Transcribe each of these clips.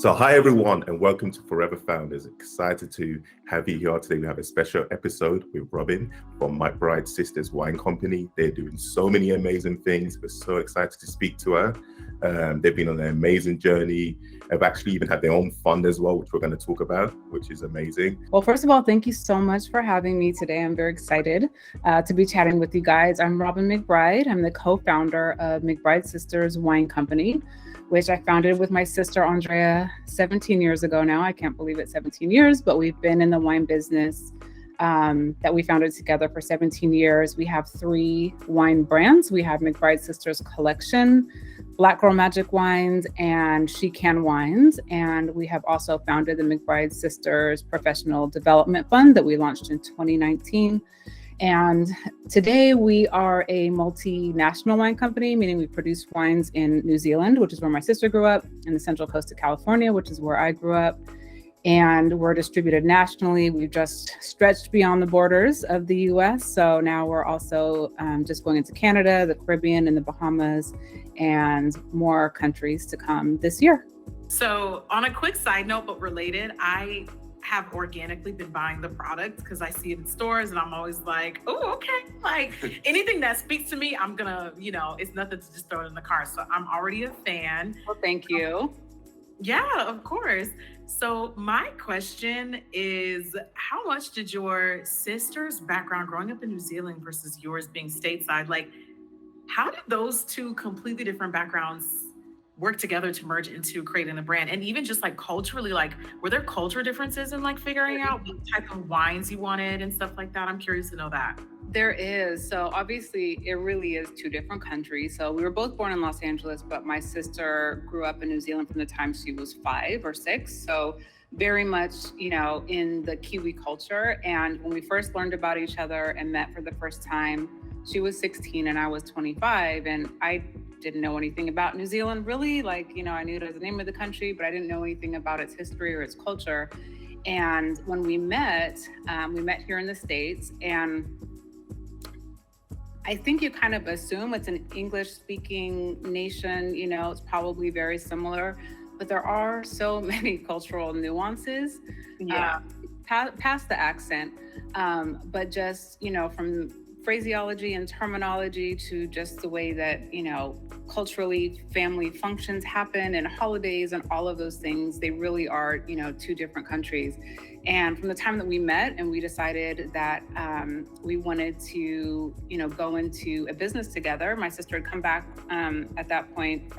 So hi everyone and welcome to FORVR Founders. Excited to have you here today. We have a special episode with Robin from McBride Sisters Wine Company. They're doing so many amazing things. We're so excited to speak to her. They've been on an amazing journey. They've actually even had their own fund as well, which we're going to talk about, which is amazing. Well, first of all, thank you so much for having me today. I'm very excited to be chatting with you guys. I'm Robin McBride. I'm the co-founder of McBride Sisters Wine Company, which I founded with my sister, Andrea, 17 years ago now. I can't believe it's 17 years, but we've been in the wine business that we founded together for 17 years. We have 3 wine brands. We have McBride Sisters Collection, Black Girl Magic Wines, and She Can Wines. And we have also founded the McBride Sisters Professional Development Fund that we launched in 2019. And today we are a multinational wine company, meaning we produce wines in New Zealand, which is where my sister grew up, and the Central Coast of California, which is where I grew up. And we're distributed nationally. We've just stretched beyond the borders of the US. So now we're also just going into Canada, the Caribbean, and the Bahamas, and more countries to come this year. So on a quick side note, but related, I have organically been buying the product because I see it in stores and I'm always like, oh, okay. Like anything that speaks to me, I'm gonna, it's nothing to just throw it in the car. So I'm already a fan. Well, thank you. Yeah, of course. So my question is, how much did your sister's background growing up in New Zealand versus yours being stateside, like how did those two completely different backgrounds work together to merge into creating a brand? And even just like culturally, like were there cultural differences in like figuring out what type of wines you wanted and stuff like that? I'm curious to know that. There is. So obviously it really is 2 different countries. So we were both born in Los Angeles, but my sister grew up in New Zealand from the time she was 5 or 6. So very much, in the Kiwi culture. And when we first learned about each other and met for the first time, she was 16 and I was 25. And I didn't know anything about New Zealand really. Like, I knew it as the name of the country, but I didn't know anything about its history or its culture. And when we met here in the States, and I think you kind of assume it's an English-speaking nation, it's probably very similar, but there are so many cultural nuances past the accent, but just, from phraseology and terminology to just the way that, culturally family functions happen and holidays and all of those things, they really are, 2 different countries. And from the time that we met and we decided that we wanted to, go into a business together, my sister had come back at that point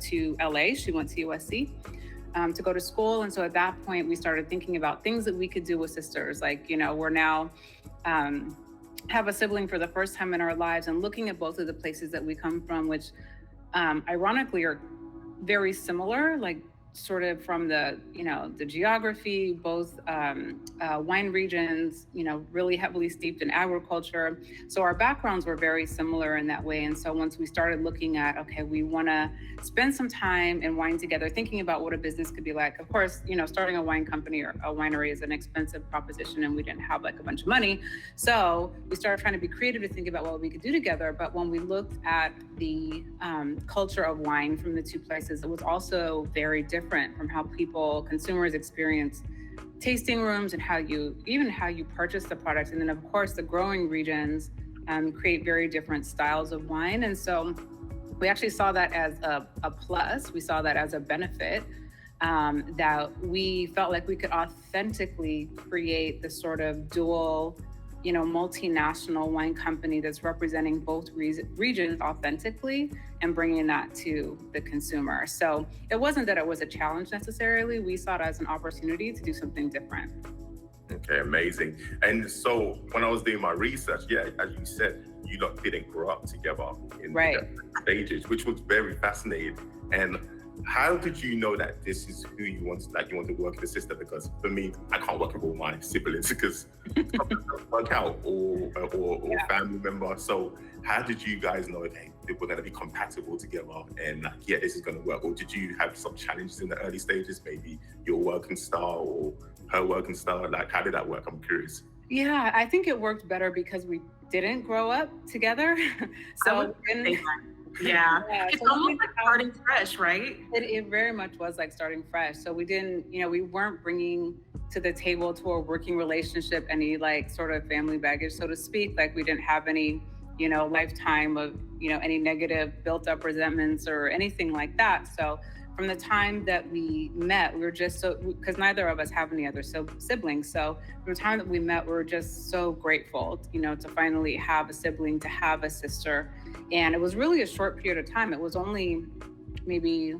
to LA. She went to USC to go to school. And so at that point, we started thinking about things that we could do with sisters. Like, we're now have a sibling for the first time in our lives and looking at both of the places that we come from, which ironically are very similar, like sort of from the, the geography, both wine regions, really heavily steeped in agriculture. So our backgrounds were very similar in that way. And so once we started looking at, okay, we want to spend some time in wine together, thinking about what a business could be like. Of course, starting a wine company or a winery is an expensive proposition and we didn't have like a bunch of money. So we started trying to be creative to think about what we could do together. But when we looked at the culture of wine from the 2 places, it was also very different from how consumers experience tasting rooms and how you purchase the product. And then of course the growing regions create very different styles of wine. And so we actually saw that as a plus. We saw that as a benefit, that we felt like we could authentically create the sort of dual, multinational wine company that's representing both regions authentically and bringing that to the consumer. So it wasn't that it was a challenge necessarily. We saw it as an opportunity to do something different. Okay, amazing. And so when I was doing my research, as you said, you lot didn't grow up together in different stages, which was very fascinating. And how did you know that this is who you want to work with a sister? Because for me, I can't work with all my siblings because it doesn't work out or family member. So how did you guys know, okay, we're going to be compatible together and this is going to work? Or did you have some challenges in the early stages? Maybe your working style or her working style? Like, how did that work? I'm curious. Yeah, I think it worked better because we didn't grow up together. I So would we say didn't, that. Yeah. It's so we almost didn't like have, starting fresh, right? it very much was like starting fresh. So we didn't, we weren't bringing to the table to a working relationship any like sort of family baggage, so to speak. Like we didn't have any, lifetime of, any negative built up resentments or anything like that. So from the time that we met, we were just so, because neither of us have any other siblings. So from the time that we met, we were just so grateful, to finally have a sibling, to have a sister. And it was really a short period of time. It was only maybe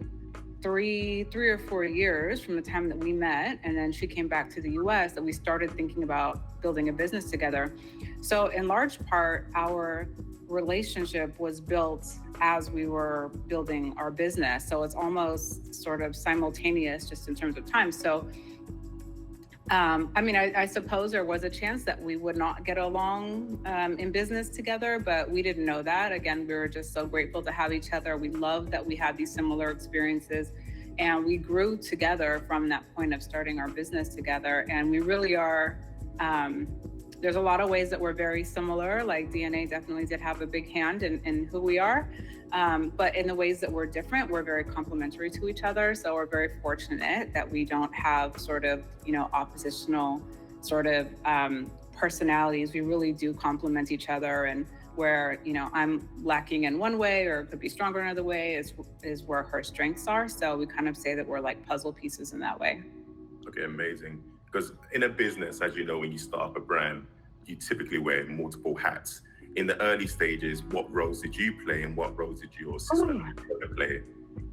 three or 4 years from the time that we met, and then she came back to the US, that we started thinking about building a business together. So in large part, our relationship was built as we were building our business. So it's almost sort of simultaneous just in terms of time. So I suppose there was a chance that we would not get along in business together, but we didn't know that. Again, we were just so grateful to have each other. We loved that we had these similar experiences, and we grew together from that point of starting our business together. And we really are, there's a lot of ways that we're very similar. Like DNA definitely did have a big hand in who we are. But in the ways that we're different, we're very complementary to each other. So we're very fortunate that we don't have sort of, oppositional sort of personalities. We really do complement each other. And where, I'm lacking in one way or could be stronger in another way is where her strengths are. So we kind of say that we're like puzzle pieces in that way. Okay, amazing. Because in a business, as you know, when you start up a brand, you typically wear multiple hats. In the early stages, what roles did you play and what roles did your sister play?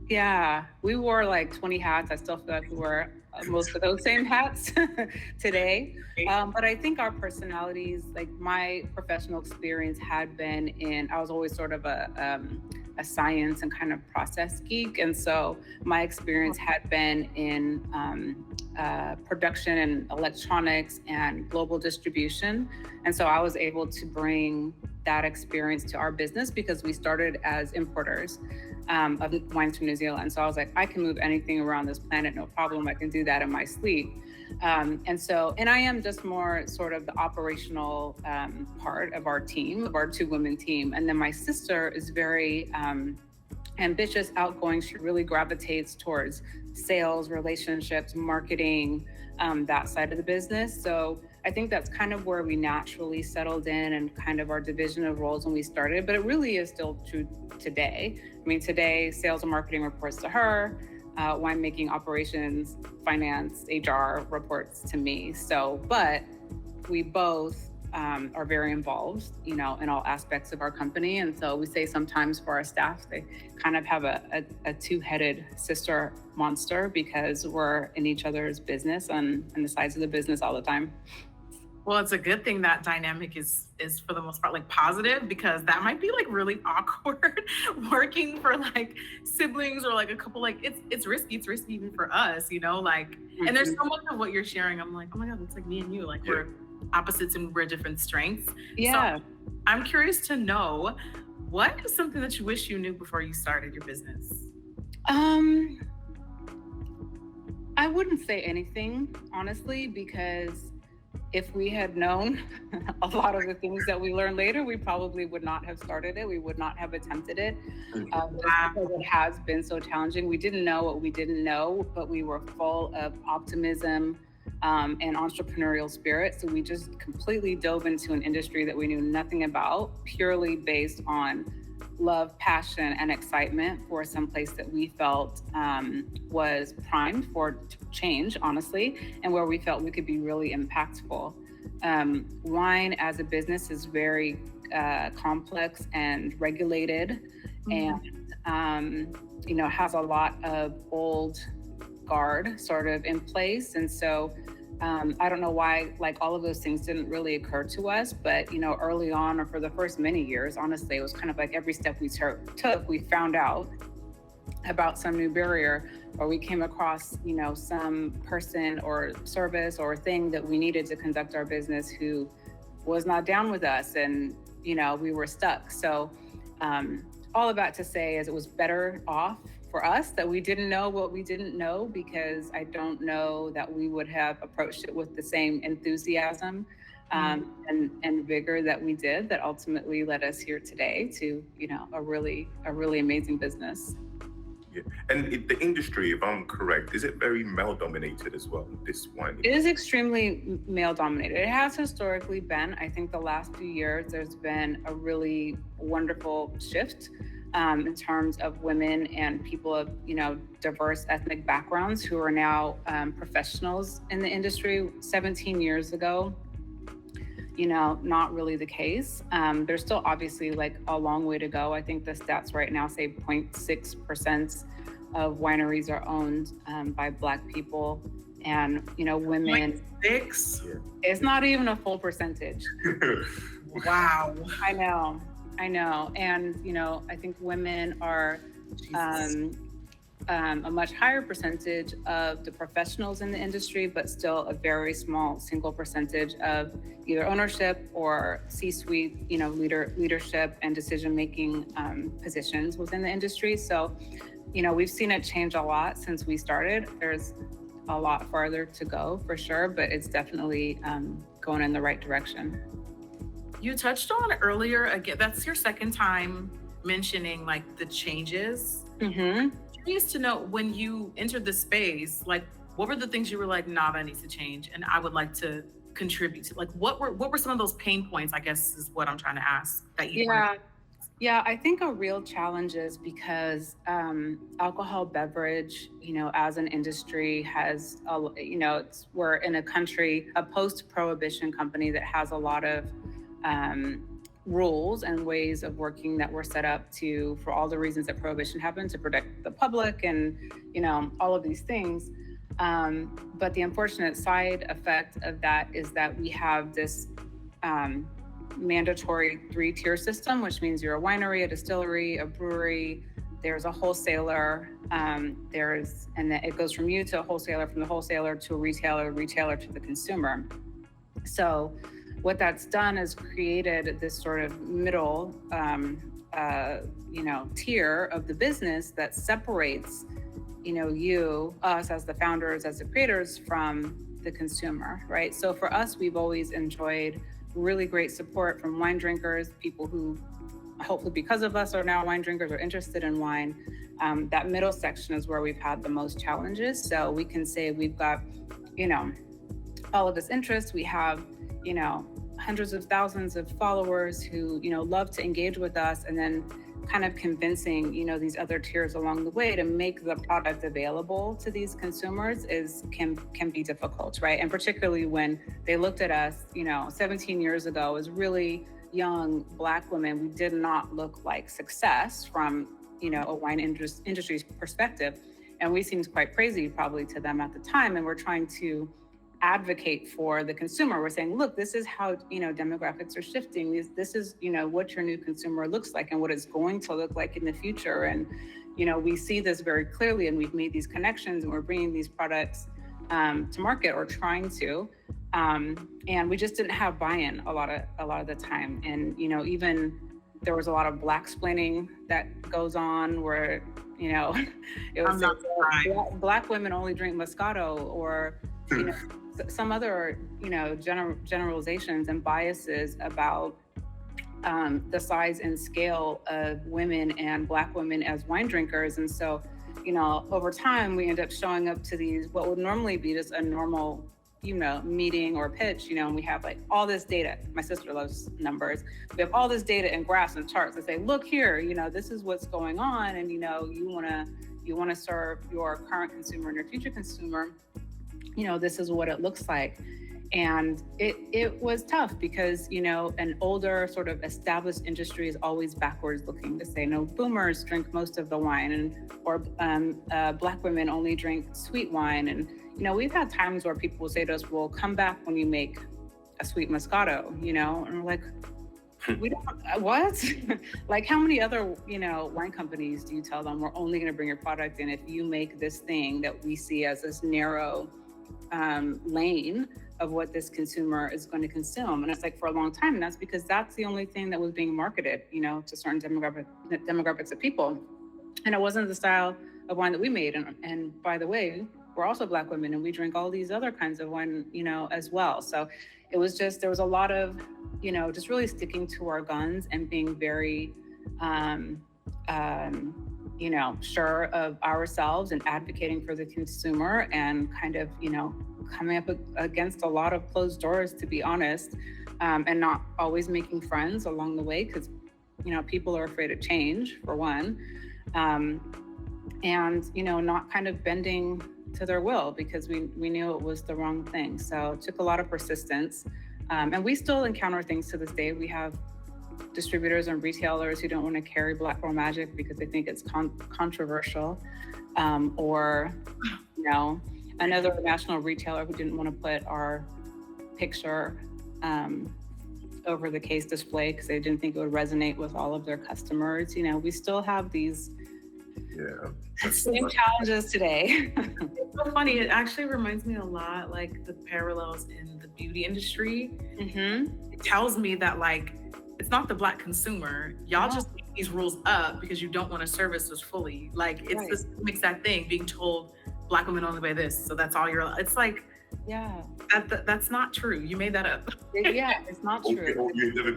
Yeah, we wore like 20 hats. I still feel like we wear most of those same hats today. But I think our personalities, like my professional experience had been I was always sort of a science and kind of process geek. And so my experience had been in production and electronics and global distribution. And so I was able to bring that experience to our business because we started as importers of wines from New Zealand. So I was like, I can move anything around this planet, no problem. I can do that in my sleep. And I am just more sort of the operational part of our team, of our 2-woman team. And then my sister is very ambitious, outgoing. She really gravitates towards sales, relationships, marketing, that side of the business. So I think that's kind of where we naturally settled in and kind of our division of roles when we started, but it really is still true today. I mean, today, sales and marketing reports to her, winemaking operations, finance, HR reports to me. So, but we both are very involved, in all aspects of our company. And so we say sometimes for our staff, they kind of have a two-headed sister monster because we're in each other's business and the sides of the business all the time. Well, it's a good thing that dynamic is for the most part like positive, because that might be like really awkward working for like siblings or like a couple. Like it's risky even for us, like. And there's so much of what you're sharing. I'm like, oh my God, it's like me and you. Like we're opposites and we're different strengths. Yeah. So I'm curious to know, what is something that you wish you knew before you started your business? I wouldn't say anything, honestly, because if we had known a lot of the things that we learned later, we probably would not have started it. We would not have attempted it. Because it has been so challenging. We didn't know what we didn't know, but we were full of optimism and entrepreneurial spirit. So we just completely dove into an industry that we knew nothing about, purely based on love, passion, and excitement for some place that we felt was primed for change, honestly, and where we felt we could be really impactful. Wine as a business is very complex and regulated, and has a lot of old guard sort of in place. And so I don't know why, like, all of those things didn't really occur to us, but, early on, or for the first many years, honestly, it was kind of like every step we took, we found out about some new barrier, or we came across, some person or service or thing that we needed to conduct our business who was not down with us, and, we were stuck. So all of that to say is it was better off for us that we didn't know what we didn't know, because I don't know that we would have approached it with the same enthusiasm and vigor that we did that ultimately led us here today to, a really amazing business. Yeah. And the industry, if I'm correct, is it very male dominated as well, this wine? It is extremely male dominated. It has historically been. I think the last few years, there's been a really wonderful shift in terms of women and people of, diverse ethnic backgrounds who are now professionals in the industry. 17 years ago, not really the case. There's still obviously like a long way to go. I think the stats right now say 0.6% of wineries are owned by Black people, and women. 0.6? It's not even a full percentage. Wow. I know. And I think women are a much higher percentage of the professionals in the industry, but still a very small single percentage of either ownership or C-suite, leadership and decision-making positions within the industry. So, we've seen it change a lot since we started. There's a lot farther to go for sure, but it's definitely going in the right direction. You touched on earlier, again, that's your second time mentioning like the changes. Mm-hmm. Curious to know, when you entered the space, like what were the things you were like, nah, that needs to change and I would like to contribute to? Like what were some of those pain points, I guess is what I'm trying to ask, that you Yeah, I think a real challenge is because alcohol beverage, as an industry has, we're in a country, a post-prohibition company that has a lot of rules and ways of working that were set up for all the reasons that prohibition happened, to protect the public and, all of these things. But the unfortunate side effect of that is that we have this mandatory 3-tier system, which means you're a winery, a distillery, a brewery, there's a wholesaler, and then it goes from you to a wholesaler, from the wholesaler to a retailer to the consumer. So what that's done is created this sort of middle, tier of the business that separates, us as the founders, as the creators, from the consumer, right? So for us, we've always enjoyed really great support from wine drinkers, people who hopefully because of us are now wine drinkers or interested in wine. That middle section is where we've had the most challenges. So we can say we've got, all of this interest. We have, hundreds of thousands of followers who, love to engage with us, and then kind of convincing, these other tiers along the way to make the product available to these consumers can be difficult, right? And particularly when they looked at us, 17 years ago as really young Black women, we did not look like success from, a wine industry's perspective. And we seemed quite crazy probably to them at the time. And we're trying to advocate for the consumer. We're saying, look, this is how, demographics are shifting. This is, what your new consumer looks like and what it's going to look like in the future. And, we see this very clearly, and we've made these connections, and we're bringing these products to market, or trying to. And we just didn't have buy-in a lot of the time. And, even there was a lot of Black-splaining that goes on where, it was Black women only drink Moscato, or, some other, generalizations and biases about the size and scale of women and Black women as wine drinkers. And so, over time, we end up showing up to these, what would normally be just a normal, meeting or pitch, and we have like all this data. My sister loves numbers. We have all this data and graphs and charts that say, look here, this is what's going on. And, you want to serve your current consumer and your future consumer. This is what it looks like. And it was tough because, an older sort of established industry is always backwards looking to say, no, boomers drink most of the wine, or Black women only drink sweet wine. And, we've had times where people will say to us, well, come back when you make a sweet Moscato, and we're like, we don't, what? Like, how many other, wine companies do you tell them we're only going to bring your product in if you make this thing that we see as this narrow lane of what this consumer is going to consume? And it's like, for a long time, and that's because that's the only thing that was being marketed, to certain demographics of people. And it wasn't the style of wine that we made. And by the way, we're also Black women, and we drink all these other kinds of wine, as well. So it was just, there was a lot of, just really sticking to our guns and being very, sure of ourselves and advocating for the consumer and kind of, coming up against a lot of closed doors, to be honest, and not always making friends along the way because, people are afraid of change, for one, and, not kind of bending to their will because we knew it was the wrong thing. So it took a lot of persistence. And we still encounter things to this day. We have distributors and retailers who don't want to carry Black Girl Magic because they think it's controversial, or another national retailer who didn't want to put our picture over the case display because they didn't think it would resonate with all of their customers. We still have these same challenges today. It's so funny. It actually reminds me a lot like the parallels in the beauty industry. Mm-hmm. It tells me that it's not the Black consumer. Y'all just make these rules up because you don't want to service us fully. It's right. This makes that thing being told Black women only buy this, so that's all you're. It's that's not true. You made that up. Yeah, it's not true. Or you never,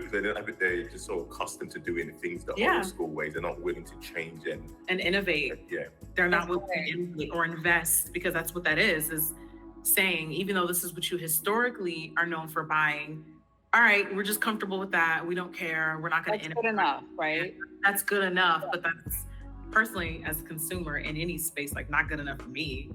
they're just so accustomed to doing things the old school ways. They're not willing to change and innovate. Yeah, they're not willing to innovate or invest because that's what that is saying. Even though this is what you historically are known for buying. All right, we're just comfortable with that. We don't care. We're not going to innovate. That's good enough, right? That's good enough, but that's personally as a consumer in any space, not good enough for me,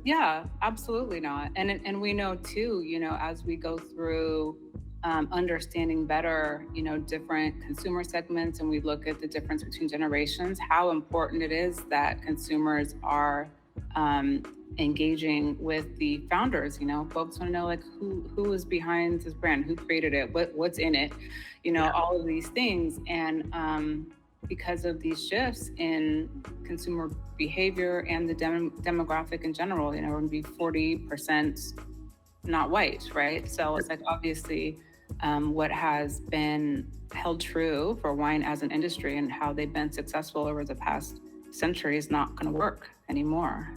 Yeah, absolutely not. And we know too, as we go through understanding better, different consumer segments, and we look at the difference between generations, how important it is that consumers are engaging with the founders. Folks want to know who is behind this brand, who created it, what's in it, all of these things. And because of these shifts in consumer behavior and the demographic in general, we're going to be 40% not white, right? So it's obviously what has been held true for wine as an industry and how they've been successful over the past century is not going to work anymore.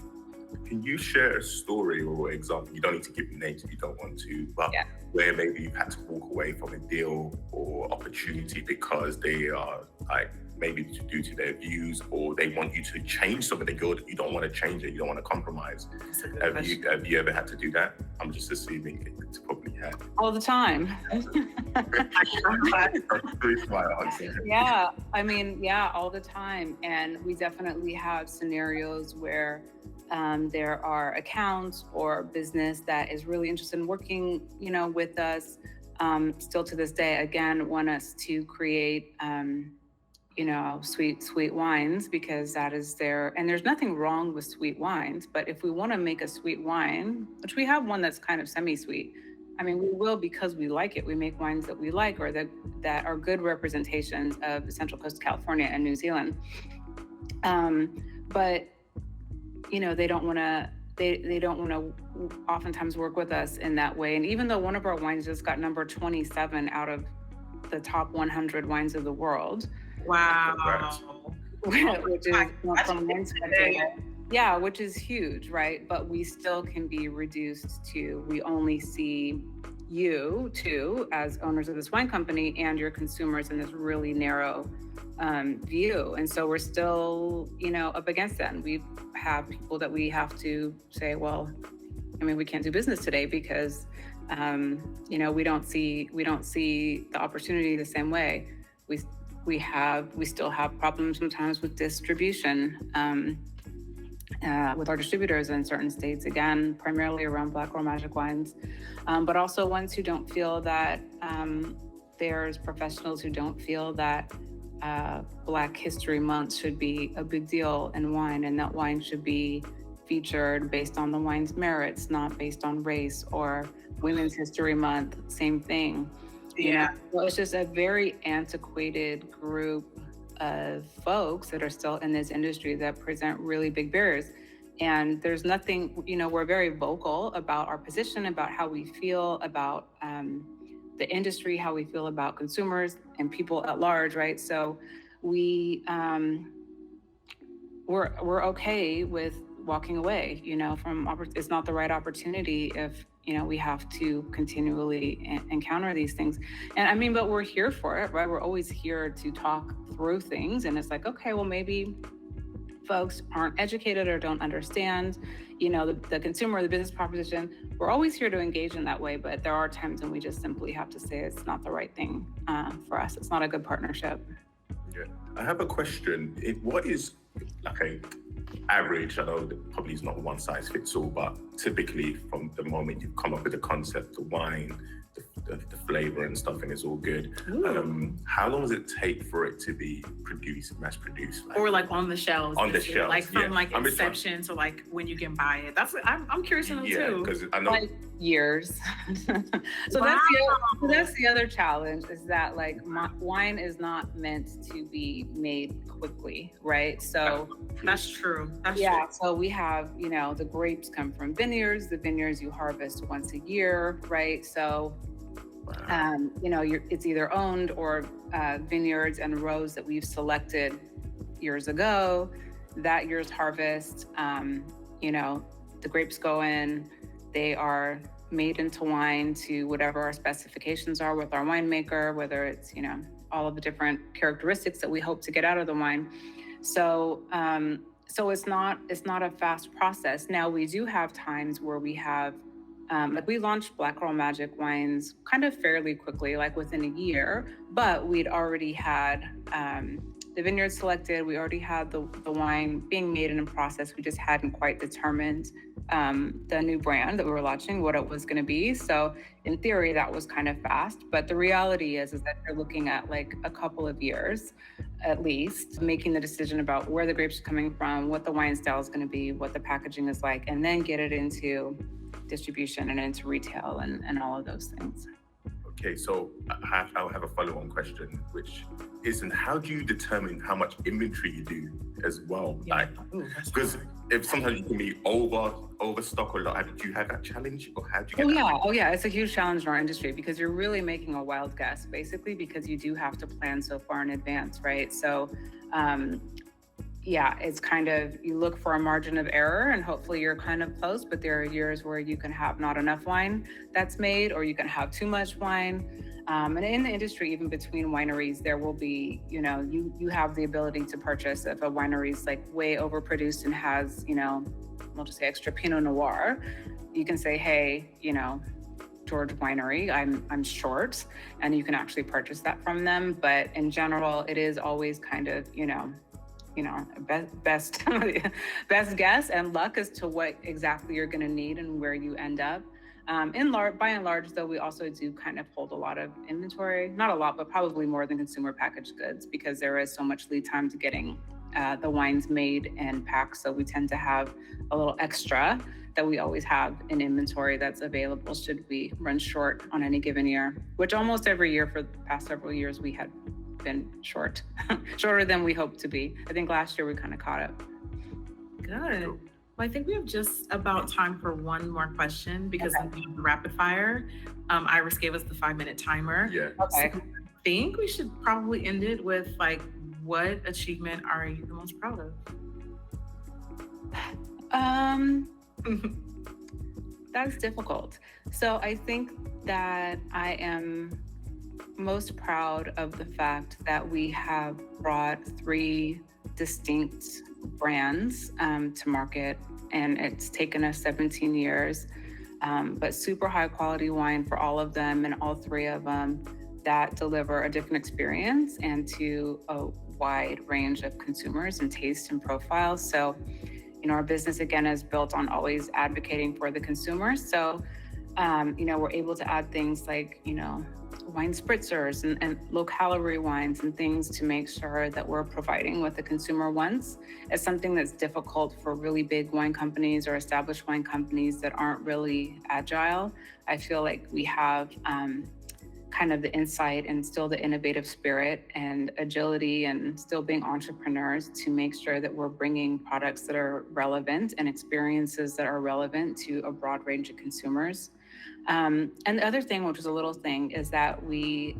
Can you share a story or example? You don't need to give names if you don't want to, but where maybe you've had to walk away from a deal or opportunity because they are maybe due to their views, or they want you to change something that you don't want to change it, you don't want to compromise. Have you ever had to do that? I'm just assuming it's probably had. All the time. Yeah, all the time. And we definitely have scenarios where there are accounts or business that is really interested in working, with us, still to this day, again, want us to create, sweet wines because that is and there's nothing wrong with sweet wines, but if we want to make a sweet wine, which we have one that's kind of semi-sweet, we will because we like it. We make wines that we like or that are good representations of the Central Coast of California and New Zealand. But they don't want to oftentimes work with us in that way. And even though one of our wines just got number 27 out of the top 100 wines of the world. Wow. Which is from one spectator. Yeah, which is huge, right? But we still can be reduced to, we only see you two as owners of this wine company and your consumers in this really narrow view. And so we're still, up against that. And we have people that we have to say, well, we can't do business today because, we don't see the opportunity the same way. We still have problems sometimes with distribution, with our distributors in certain states, again, primarily around Black Girl Magic wines, but also ones who don't feel that there's professionals who don't feel that Black History Month should be a big deal in wine, and that wine should be featured based on the wine's merits, not based on race, or Women's History Month, same thing. Well, it's just a very antiquated group of folks that are still in this industry that present really big barriers. And there's nothing, we're very vocal about our position, about how we feel about the industry, how we feel about consumers and people at large, right? So we're okay with walking away, from it's not the right opportunity if we have to continually encounter these things. And I mean, but we're here for it, right? We're always here to talk through things. And it's like, okay, well, maybe folks aren't educated or don't understand, the consumer, the business proposition. We're always here to engage in that way, but there are times when we just simply have to say it's not the right thing for us. It's not a good partnership. Yeah, I have a question. What is like a average? I know that probably is not one size fits all, but typically from the moment you come up with the concept, the wine, the flavor and stuff, and it's all good. How long does it take for it to be mass produced? Or like on the shelves? On the shelves, like from inception to like when you can buy it. I'm curious to know too. Yeah, because I know like years. So that's the other challenge, is that like wine is not meant to be made quickly, right? So that's true. That's true. So we have, the grapes come from vineyards. The vineyards you harvest once a year, right? So it's either owned or vineyards and rows that we've selected years ago. That year's harvest, the grapes go in, they are made into wine to whatever our specifications are with our winemaker, whether it's, all of the different characteristics that we hope to get out of the wine. So it's not a fast process. Now we do have times where we have, like we launched Black Girl Magic wines kind of fairly quickly, like within a year, but we'd already had the vineyard selected. We already had the wine being made and in process. We just hadn't quite determined the new brand that we were launching, what it was going to be. So in theory, that was kind of fast. But the reality is that you're looking at like a couple of years, at least, making the decision about where the grapes are coming from, what the wine style is going to be, what the packaging is like, and then get it into distribution and into retail and all of those things. Okay, so I'll have a follow-on question, which isn't, how do you determine how much inventory you do as well? Yeah. Because if sometimes you can be overstock or lot, do you have that challenge, or how do you get Oh yeah, it's a huge challenge in our industry because you're really making a wild guess, basically, because you do have to plan so far in advance, right? So it's kind of, you look for a margin of error and hopefully you're kind of close, but there are years where you can have not enough wine that's made, or you can have too much wine. And in the industry, even between wineries, there will be, you have the ability to purchase if a winery's like way overproduced and has, we'll just say extra Pinot Noir. You can say, hey, George Winery, I'm short, and you can actually purchase that from them. But in general, it is always kind of, best guess and luck as to what exactly you're going to need and where you end up. By and large, though, we also do kind of hold a lot of inventory, not a lot, but probably more than consumer packaged goods, because there is so much lead time to getting the wines made and packed. So we tend to have a little extra that we always have in inventory that's available should we run short on any given year, which almost every year for the past several years we had been shorter than we hoped to be. I think last year we kind of caught up. Good. Well, I think we have just about time for one more question because of the rapid fire. Iris gave us the 5-minute timer. Yeah. Okay. So I think we should probably end it with like, what achievement are you the most proud of? That's difficult. So I think that I am most proud of the fact that we have brought 3 distinct brands to market, and it's taken us 17 years, but super high quality wine for all of them, and all 3 of them that deliver a different experience and to a wide range of consumers and taste and profiles. So, our business again is built on always advocating for the consumer. So, we're able to add things like, wine spritzers and low calorie wines and things to make sure that we're providing what the consumer wants. It's something that's difficult for really big wine companies or established wine companies that aren't really agile. I feel like we have kind of the insight and still the innovative spirit and agility and still being entrepreneurs to make sure that we're bringing products that are relevant and experiences that are relevant to a broad range of consumers. And the other thing, which is a little thing, is that we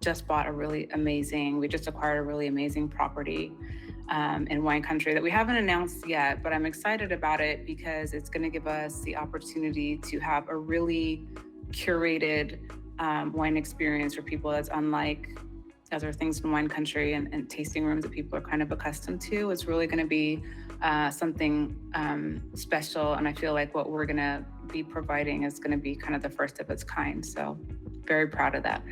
just acquired a really amazing property in wine country that we haven't announced yet, but I'm excited about it because it's going to give us the opportunity to have a really curated wine experience for people that's unlike other things in wine country and tasting rooms that people are kind of accustomed to. It's really going to be something special, and I feel like what we're going to be providing is going to be kind of the first of its kind. So very proud of that.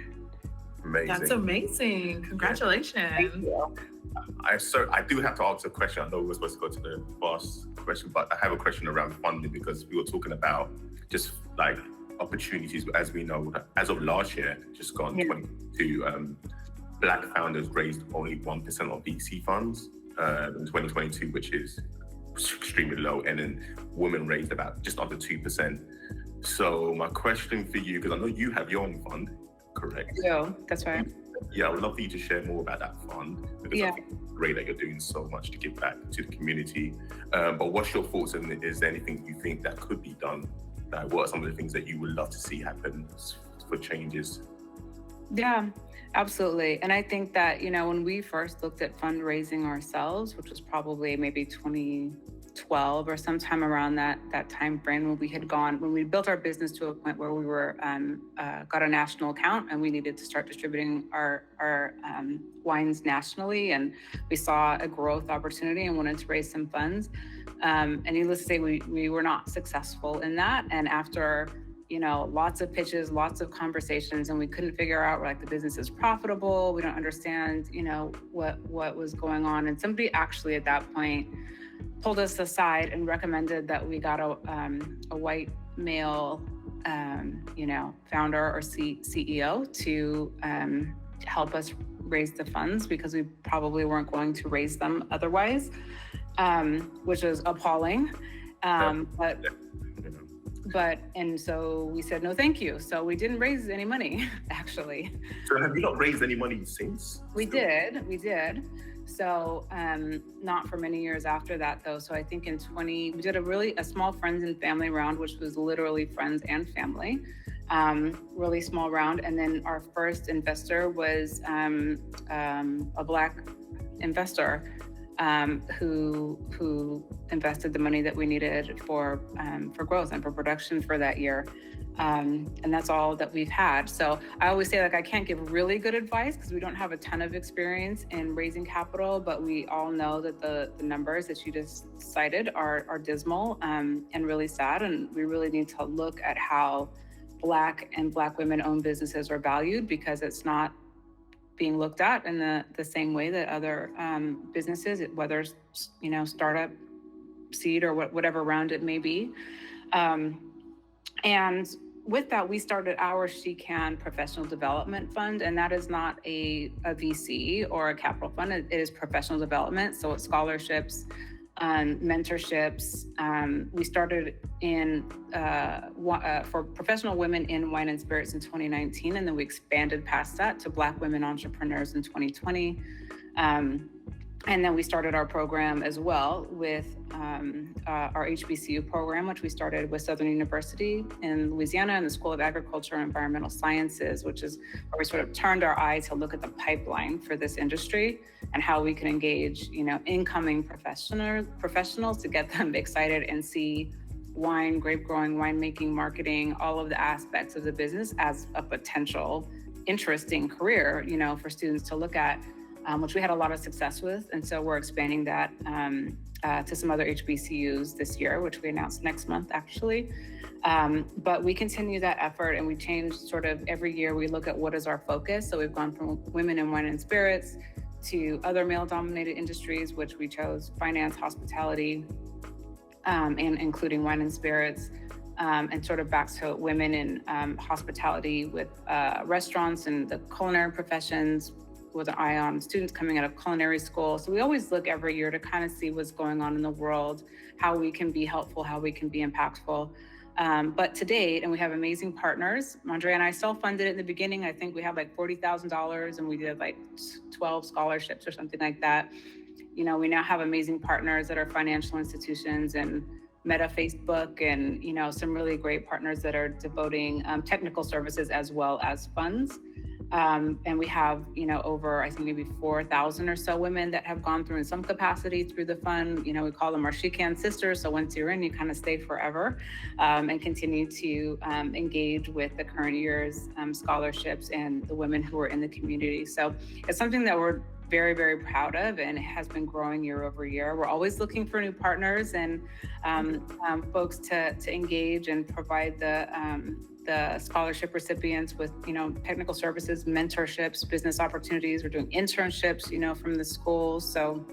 Amazing. That's amazing. Congratulations. Thank you. I do have to ask a question. I know we're supposed to go to the last question, but I have a question around funding, because we were talking about just like opportunities. As we know, as of last year, just gone 22, Black founders raised only 1% of VC funds in 2022, which is extremely low. And then women raised about just under 2%. So my question for you, because I know you have your own fund, correct? Yeah, that's right. Yeah, I would love for you to share more about that fund, because I think it's great that you're doing so much to give back to the community. But what's your thoughts, and is there anything you think that could be done? What are some of the things that you would love to see happen for changes? Yeah, absolutely. And I think that, when we first looked at fundraising ourselves, which was probably maybe 2012 or sometime around that time frame, when we built our business to a point where we were got a national account and we needed to start distributing our wines nationally, and we saw a growth opportunity and wanted to raise some funds. And needless to say, we were not successful in that. And after lots of pitches, lots of conversations, and we couldn't figure out, like, the business is profitable. We don't understand, what was going on. And somebody actually at that point pulled us aside and recommended that we got a white male, founder or CEO to help us raise the funds, because we probably weren't going to raise them otherwise, which was appalling. And so we said, no, thank you. So we didn't raise any money, actually. So have you not raised any money since? We did. So not for many years after that, though. So I think we did a small friends and family round, which was literally friends and family, really small round. And then our first investor was a Black investor who invested the money that we needed for growth and for production for that year. And that's all that we've had. So I always say, I can't give really good advice because we don't have a ton of experience in raising capital, but we all know that the numbers that you just cited are dismal and really sad. And we really need to look at how Black and Black women-owned businesses are valued, because it's not being looked at in the same way that other businesses, whether startup, seed, or whatever round it may be. And with that, we started our She Can Professional Development Fund, and that is not a VC or a capital fund. It is professional development, so it's scholarships, mentorships. We started for professional women in wine and spirits in 2019, and then we expanded past that to Black women entrepreneurs in 2020. And then we started our program as well with our HBCU program, which we started with Southern University in Louisiana and the School of Agriculture and Environmental Sciences, which is where we sort of turned our eye to look at the pipeline for this industry and how we can engage, incoming professionals to get them excited and see wine, grape growing, winemaking, marketing, all of the aspects of the business as a potential interesting career, for students to look at. Which we had a lot of success with. And so we're expanding that to some other HBCUs this year, which we announced next month, actually. But we continue that effort, and we change sort of every year. We look at what is our focus. So we've gone from women in wine and spirits to other male-dominated industries, which we chose finance, hospitality, and including wine and spirits, and sort of back to women in hospitality with restaurants and the culinary professions, with an eye on students coming out of culinary school. So we always look every year to kind of see what's going on in the world, how we can be helpful, how we can be impactful. But to date, and we have amazing partners. Andrea and I self-funded it in the beginning. I think we had like $40,000 and we did like 12 scholarships or something like that. We now have amazing partners that are financial institutions and Meta, Facebook, and some really great partners that are devoting technical services as well as funds. And we have, over, I think maybe 4,000 or so women that have gone through in some capacity through the fund. We call them our She-Can sisters. So once you're in, you kind of stay forever, and continue to engage with the current year's scholarships and the women who are in the community. So it's something that we're very, very proud of, and it has been growing year over year. We're always looking for new partners and folks to engage and provide the scholarship recipients with, technical services, mentorships, business opportunities. We're doing internships, from the schools. So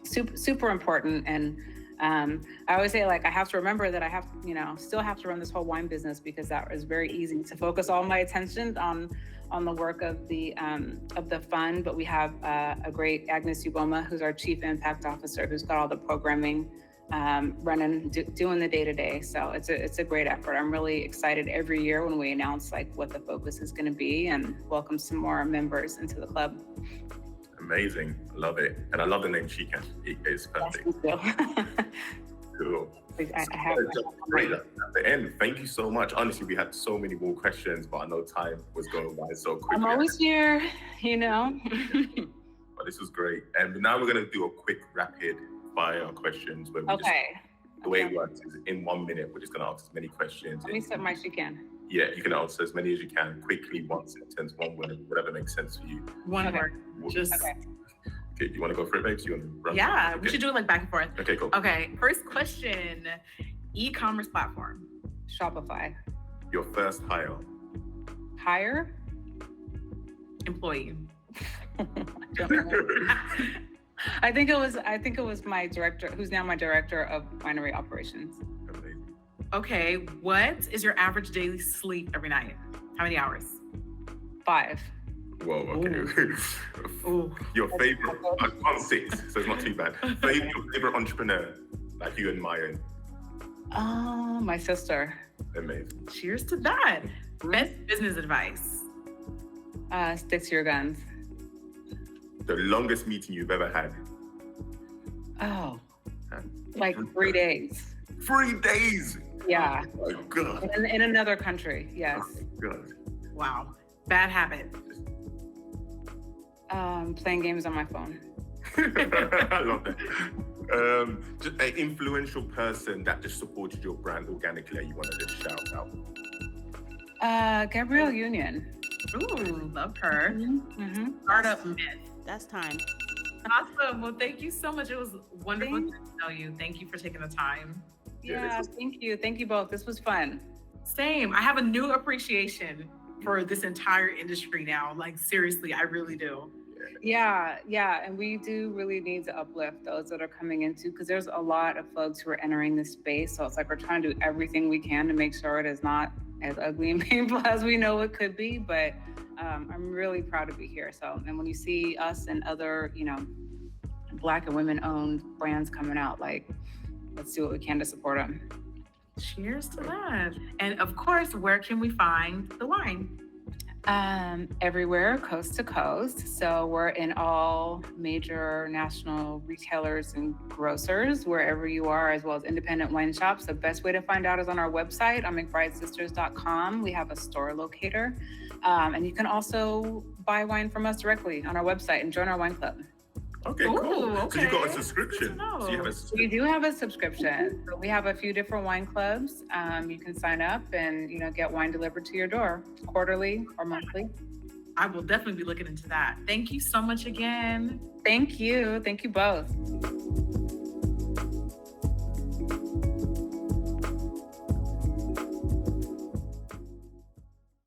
super important. And I always say, like, I have to remember that I have, still have to run this whole wine business, because that is very easy to focus all my attention on the work of the fund. But we have a great Agnes Uboma, who's our Chief Impact Officer, who's got all the programming running, doing the day-to-day. So it's a great effort. I'm really excited every year when we announce like what the focus is going to be, and welcome some more members into the club. Amazing. I love it. And I love the name She-Can. It is perfect. Yes, Cool. I have Great. At the end, thank you so much. Honestly, we had so many more questions, but I know time was going by so quickly. I'm always here, But this was great. And now we're going to do a quick rapid fire questions. Where we the way it works is in 1 minute, we're just going to ask as many questions. Let me set my She-Can. Yeah, you can answer as many as you can quickly, one sentence, one word, whatever makes sense for you. One word. Just Okay, you want to go for it, babes? You want to run? Yeah, Okay. we should do it like back and forth. Okay, cool. Okay, first question. E-commerce platform. Shopify. Your first hire. Hire? Employee. I think it was my director, who's now my director of winery operations. Amazing. Okay, what is your average daily sleep every night? How many hours? 5. Whoa, okay. Ooh. Your favorite, on 6, so it's not too bad. Your favorite entrepreneur, like you admire. My sister. Amazing. Cheers to that. Best business advice. Stick to your guns. The longest meeting you've ever had. Oh, like 3 days. 3 days. Yeah. Oh my God. In another country, yes. Oh my God. Wow. Bad habit. Playing games on my phone. I love that. Just an influential person that just supported your brand organically that you want to just shout out. Gabrielle Union. Ooh, love her. Mm-hmm. Startup myth. That's time. Awesome. Well, thank you so much. It was wonderful to know you. Thank you for taking the time. Yeah, thank you. Thank you both. This was fun. Same. I have a new appreciation for this entire industry now. Like, seriously, I really do. Yeah. And we do really need to uplift those that are coming into, because there's a lot of folks who are entering this space. So it's like we're trying to do everything we can to make sure it is not as ugly and painful as we know it could be. But I'm really proud to be here. So, and when you see us and other, Black and women-owned brands coming out, like, let's do what we can to support them. Cheers to that. And of course, where can we find the wine? Everywhere, coast to coast. So we're in all major national retailers and grocers, wherever you are, as well as independent wine shops. The best way to find out is on our website, on McBrideSisters.com. We have a store locator. And you can also buy wine from us directly on our website and join our wine club. Okay, cool. Okay. So you got a subscription. So you have We do have a subscription. So we have a few different wine clubs. You can sign up and get wine delivered to your door quarterly or monthly. I will definitely be looking into that. Thank you so much again. Thank you. Thank you both.